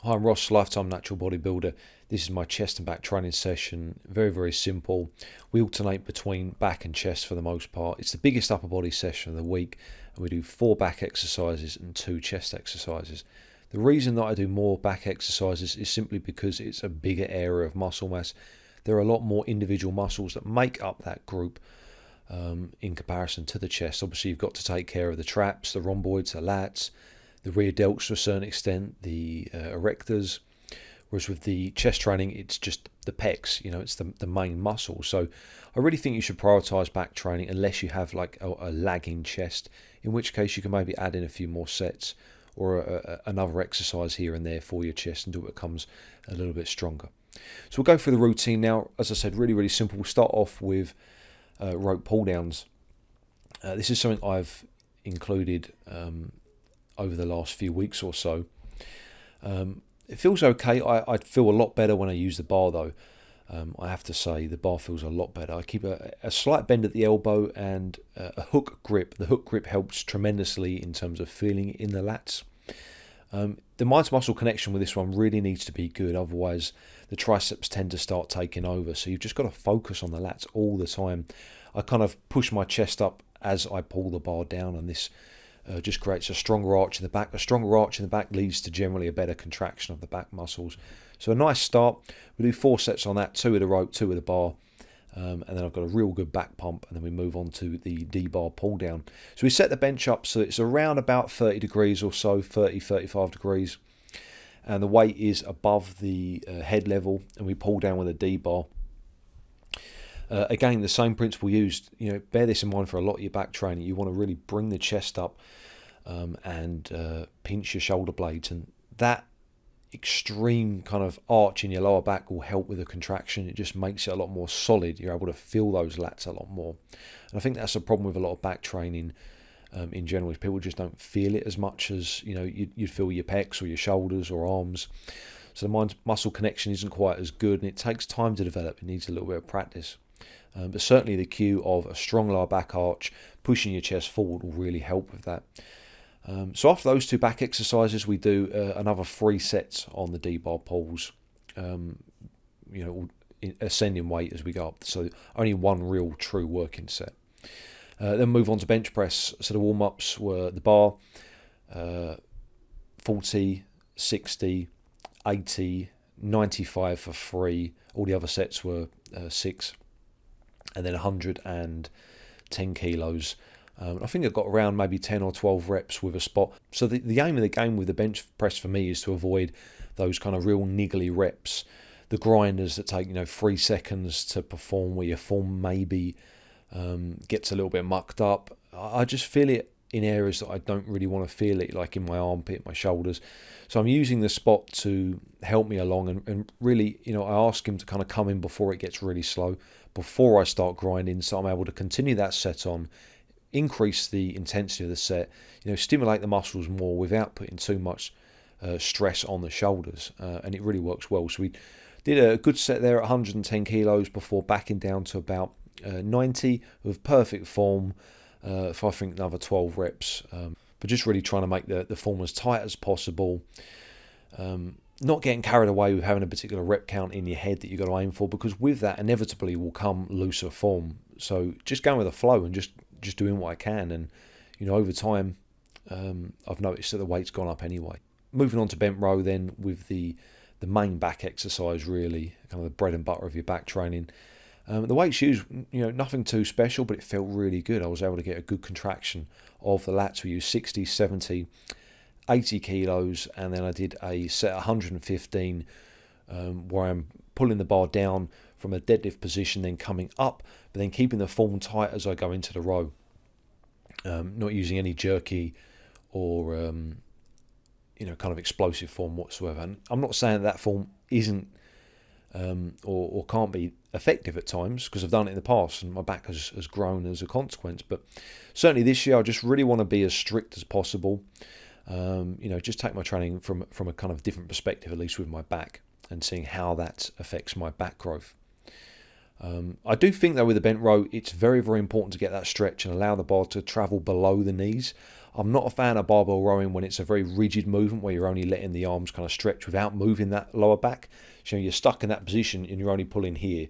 Hi, I'm Ross, Lifetime Natural Bodybuilder. This is my chest and back training session. Very, very simple. We alternate between back and chest for the most part. It's the biggest upper body session of the week, and we do 4 back exercises and 2 chest exercises. The reason that I do more back exercises is simply because it's a bigger area of muscle mass. There are a lot more individual muscles that make up that group in comparison to the chest. Obviously, you've got to take care of the traps, the rhomboids, the lats, the rear delts to a certain extent, the erectors, whereas with the chest training, it's just the pecs, it's the main muscle. So I really think you should prioritize back training unless you have like a lagging chest, in which case you can maybe add in a few more sets or another exercise here and there for your chest until it becomes a little bit stronger. So we'll go through the routine now. As I said, really, really simple. We'll start off with rope pull downs. This is something I've included over the last few weeks or so. It feels okay. I feel a lot better when I use the bar though. I have to say the bar feels a lot better. I keep a slight bend at the elbow and a hook grip. The hook grip helps tremendously in terms of feeling in the lats. The mind-to-muscle connection with this one really needs to be good, otherwise the triceps tend to start taking over. So you've just got to focus on the lats all the time. I kind of push my chest up as I pull the bar down, and this just creates a stronger arch in the back. A stronger arch in the back leads to generally a better contraction of the back muscles. So a nice start. We do 4 sets on that, 2 with the rope, 2 with the bar. And then I've got a real good back pump, and then we move on to the DBar pull down. So we set the bench up so it's around about 30 degrees or so, 30, 35 degrees. And the weight is above the head level, and we pull down with a DBar. Again, the same principle used. Bear this in mind for a lot of your back training. You want to really bring the chest up and pinch your shoulder blades, and that extreme kind of arch in your lower back will help with the contraction. It just makes it a lot more solid. You're able to feel those lats a lot more, and I think that's a problem with a lot of back training in general. Is people just don't feel it as much as you'd feel your pecs or your shoulders or arms. So the mind muscle connection isn't quite as good, and it takes time to develop. It needs a little bit of practice. But certainly the cue of a strong lower back arch, pushing your chest forward will really help with that. So after those 2 back exercises, we do another 3 sets on the DBar pulls, ascending weight as we go up. So only 1 real true working set. Then move on to bench press. So the warm-ups were the bar, 40, 60, 80, 95 for 3. All the other sets were 6. And then 110 kilos. I think I got around maybe 10 or 12 reps with a spot. So the aim of the game with the bench press for me is to avoid those kind of real niggly reps, the grinders that take 3 seconds to perform, where your form maybe gets a little bit mucked up. I just feel it in areas that I don't really want to feel it, like in my armpit, my shoulders. So I'm using the spot to help me along, and really, I ask him to kind of come in before it gets really slow, before I start grinding, so I'm able to continue that set on, increase the intensity of the set, stimulate the muscles more without putting too much stress on the shoulders, and it really works well. So we did a good set there at 110 kilos before backing down to about 90 with perfect form for I think another 12 reps, but just really trying to make the form as tight as possible. Not getting carried away with having a particular rep count in your head that you've got to aim for, because with that inevitably will come looser form. So just going with the flow and just doing what I can, and over time I've noticed that the weight's gone up anyway. Moving on to bent row then, with the main back exercise, really kind of the bread and butter of your back training. The weights used, nothing too special, but it felt really good. I was able to get a good contraction of the lats. We used 60, 70, 80 kilos, and then I did a set 115 where I'm pulling the bar down from a deadlift position, then coming up, but then keeping the form tight as I go into the row. Not using any jerky or kind of explosive form whatsoever. And I'm not saying that form isn't or can't be effective at times, because I've done it in the past and my back has grown as a consequence. But certainly this year I just really want to be as strict as possible. Just take my training from a kind of different perspective, at least with my back, and seeing how that affects my back growth. I do think though with the bent row, it's very, very important to get that stretch and allow the bar to travel below the knees. I'm not a fan of barbell rowing when it's a very rigid movement where you're only letting the arms kind of stretch without moving that lower back. So you're stuck in that position and you're only pulling here.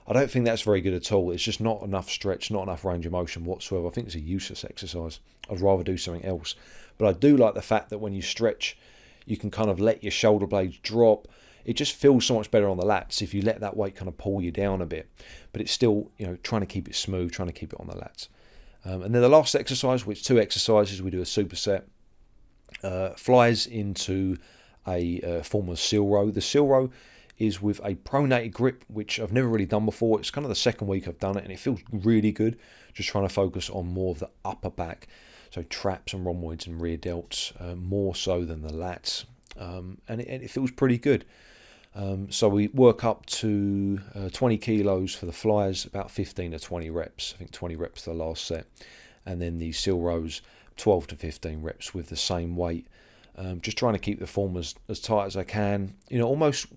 I don't think that's very good at all. It's just not enough stretch, not enough range of motion whatsoever. I think it's a useless exercise. I'd rather do something else. But I do like the fact that when you stretch, you can kind of let your shoulder blades drop. It just feels so much better on the lats if you let that weight kind of pull you down a bit. But it's still, trying to keep it smooth, trying to keep it on the lats. And then the last exercise, which 2 exercises, we do a superset. Flies into a form of seal row. The seal row is with a pronated grip, which I've never really done before. It's kind of the second week I've done it, and it feels really good. Just trying to focus on more of the upper back, so traps and rhomboids and rear delts, more so than the lats, and it feels pretty good. So we work up to 20 kilos for the flyers, about 15 to 20 reps. I think 20 reps the last set, and then the seal rows, 12 to 15 reps with the same weight. Just trying to keep the form as tight as I can. Almost,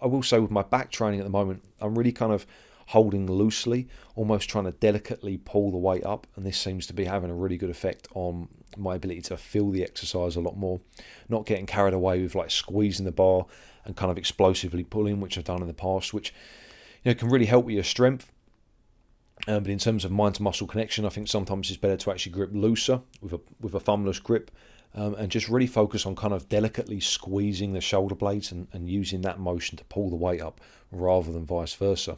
I will say with my back training at the moment, I'm really kind of holding loosely, almost trying to delicately pull the weight up, and this seems to be having a really good effect on my ability to feel the exercise a lot more, not getting carried away with like squeezing the bar and kind of explosively pulling, which I've done in the past, which can really help with your strength. But in terms of mind to muscle connection, I think sometimes it's better to actually grip looser with a thumbless grip, and just really focus on kind of delicately squeezing the shoulder blades and using that motion to pull the weight up rather than vice versa.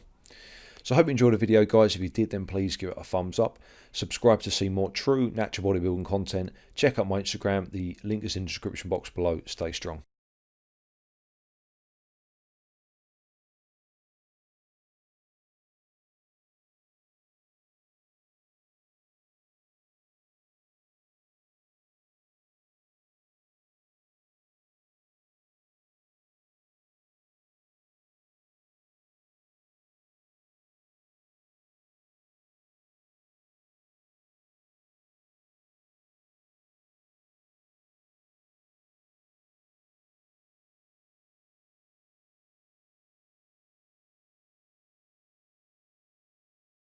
So I hope you enjoyed the video, guys. If you did, then please give it a thumbs up. Subscribe to see more true natural bodybuilding content. Check out my Instagram. The link is in the description box below. Stay strong.